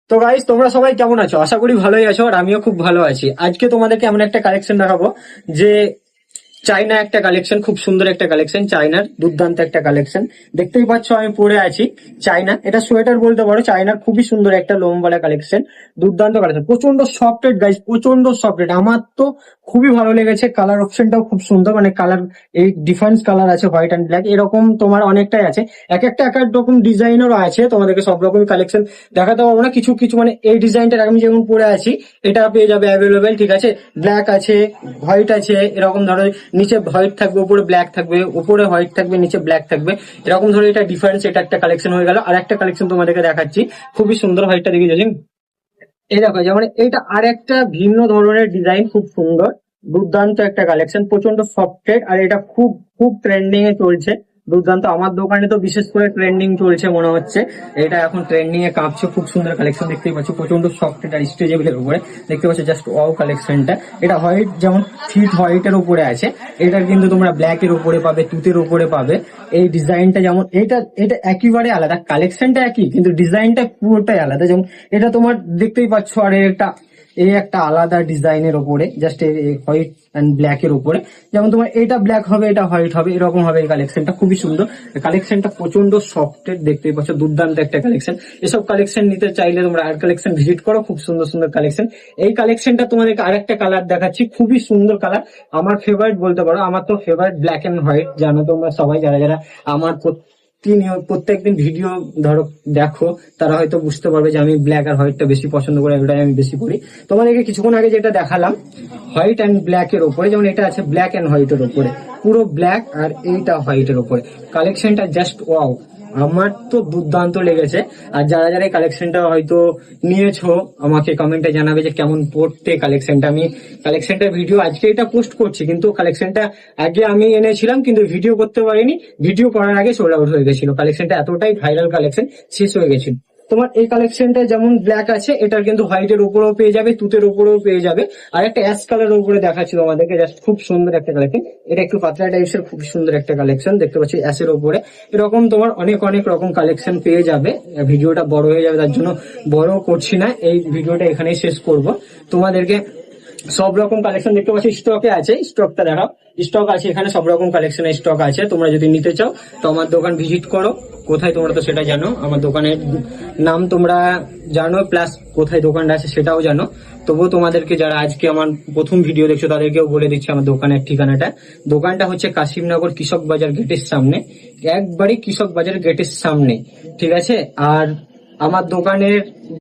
তো গাইস, তোমরা সবাই কেমন আছো? আশা করি ভালোই আছো, আর আমিও খুব ভালো আছি। আজকে তোমাদেরকে এমন একটা কালেকশন দেখাবো যে চাইনা একটা কালেকশন, খুব সুন্দর একটা কালেকশন, চাইনার দুর্দান্ত একটা কালেকশন। দেখতেই পাচ্ছ আমি পরে আছি চাইনা, এটা সোয়েটার বলতে পারো, চাইনার খুবই সুন্দর একটা লোমওয়ালা কালেকশন, দুর্দান্ত কালেকশন, প্রচন্ড সফটেড গাইস, প্রচন্ড সফটেড। আমার তো খুবই ভালো লেগেছে, কালার অপশনটাও খুব সুন্দর, মানে কালার এই ডিফারেন্স কালার আছে, হোয়াইট অ্যান্ড ব্ল্যাক, এরকম তোমার অনেকটাই আছে। এক একটা এক এক রকম ডিজাইনেরও আছে, তোমাদেরকে সব রকম কালেকশন দেখাতে পারবো না, কিছু কিছু মানে এই ডিজাইনটা আমি যেমন পরে আছি এটা পেয়ে যাবে অ্যাভেলেবেল, ঠিক আছে। ব্ল্যাক আছে, হোয়াইট আছে, এরকম ধরো নিচে হোয়াইট থাকবে, উপরে ব্ল্যাক থাকবে, উপরে হোয়াইট থাকবে, নিচে ব্ল্যাক থাকবে, এরকম ধরো এটা ডিফারেন্স। এটা একটা কালেকশন হয়ে গেল। আর একটা কালেকশন তোমাদেরকে দেখাচ্ছি, খুবই সুন্দর, হোয়াইটটা দেখে যাচ্ছি। এই দেখো, যেমন এটা আর একটা ভিন্ন ধরনের ডিজাইন, খুব সুন্দর দুর্দান্ত একটা কালেকশন, প্রচন্ড সফটেড, আর এটা খুব খুব ট্রেন্ডিং এ চলছে, দুর্দান্ত। আমার দোকানে তো বিশেষ করে ট্রেন্ডিং চলছে মনে হচ্ছে, এটা এখন ট্রেন্ডিং এ কাঁপছে। খুব সুন্দর কালেকশন দেখতেই পাচ্ছ, প্রচন্ড সফটেড আর স্ট্রেচেবল এর উপরে দেখতে পাচ্ছ, জাস্ট ওয়াও কালেকশনটা। এটা হোয়াইট, যেমন ফিট হোয়াইট এর উপরে আছে, এটার কিন্তু তোমরা ব্ল্যাক এর উপরে পাবে, তুতের উপরে পাবে। এই ডিজাইনটা যেমন এটা এটা একেবারে আলাদা, কালেকশনটা একই কিন্তু ডিজাইনটা পুরোটাই আলাদা। যেমন এটা তোমার দেখতেই পাচ্ছ, আর এই একটা আলাদা ডিজাইনের উপরে, জাস্ট হোয়াইট অ্যান্ড ব্ল্যাক এর উপরে। যেমন তোমার এটা ব্ল্যাক হবে, এটা হোয়াইট হবে, এরকম হবে। এই কালেকশনটা খুবই সুন্দর, কালেকশনটা প্রচন্ড সফটেড, দেখতেই পাচ্ছ, দুর্দান্ত একটা কালেকশন। এসব কালেকশন নিতে চাইলে তোমরা আর কালেকশন ভিজিট করো, খুব সুন্দর সুন্দর কালেকশন। এই কালেকশনটা তোমাদেরকে আরেকটা কালার দেখাচ্ছি, খুবই সুন্দর কালার, আমার ফেভারিট বলতে পারো। আমার তো ফেভারিট ব্ল্যাক এন্ড হোয়াইট, জানো তোমরা সবাই, যারা যারা আমার প্রত্যেকদিন ভিডিও ধরো দেখো, তারা হয়তো বুঝতে পারবে যে আমি ব্ল্যাক আর হোয়াইটটা বেশি পছন্দ করি, এটাই আমি বেশি করি। তোমাদেরকে কিছুক্ষণ আগে যেটা দেখালাম হোয়াইট অ্যান্ড ব্ল্যাক এর উপরে, যেমন এটা আছে ব্ল্যাক অ্যান্ড হোয়াইট এর উপরে, পুরো ব্ল্যাক, আর এইটা হোয়াইট এর উপরে। কালেকশনটা জাস্ট ওয়াও, আমার তো দুর্দান্ত লেগেছে। আর যারা যারা এই কালেকশনটা হয়তো নিয়েছো, আমাকে কমেন্টে জানাবে যে কেমন পড়তে কালেকশনটা। আমি কালেকশনটা ভিডিও আজকে এটা পোস্ট করছি, কিন্তু কালেকশনটা আগে আমি এনেছিলাম, কিন্তু ভিডিও করতে পারিনি, ভিডিও করার আগে সোল্ড আউট হয়ে গেছিল। কালেকশনটা এতটাই ভাইরাল কালেকশন, শেষ হয়ে গেছিল। তোমার এই কালেকশনটা যেমন ব্ল্যাক আছে, এটার কিন্তু হোয়াইট এর উপরেও পেয়ে যাবে, তুতের উপরেও পেয়ে যাবে। আর একটা অ্যাশ কালার উপরে দেখাচ্ছি তোমাদেরকে, জাস্ট খুব সুন্দর একটা কালেকশন। এটা একটু পাতলা টাইপের, খুব সুন্দর একটা কালেকশন, দেখতে পাচ্ছি অ্যাশের উপরে। এরকম তোমার অনেক অনেক রকম কালেকশন পেয়ে যাবে। ভিডিওটা বড় হয়ে যাবে, তার জন্য বড় করছি না, এই ভিডিওটা এখানেই শেষ করব। তোমাদেরকে সব রকম কালেকশন দেখতে পাচ্ছি, স্টকে আছে, স্টকটা দেখাও। স্টক আছে এখানে, সব রকম কালেকশনের স্টক আছে। তোমরা যদি নিতে চাও তো আমার দোকান ভিজিট করো। কোথায় তোমরা তো সেটা জানো, আমার দোকানের নাম তোমরা জানো, প্লাস কোথায় দোকানটা আছে সেটাও জানো। তবুও তোমাদেরকে, যারা আজকে আমার প্রথম ভিডিও দেখছো, তাদেরকেও বলে দিচ্ছি আমার দোকানের ঠিকানাটা। দোকানটা হচ্ছে কাশিমনগর কৃষক বাজার গেটের সামনে, একবারই কৃষক বাজার গেটের সামনে, ঠিক আছে। আর আমার দোকানের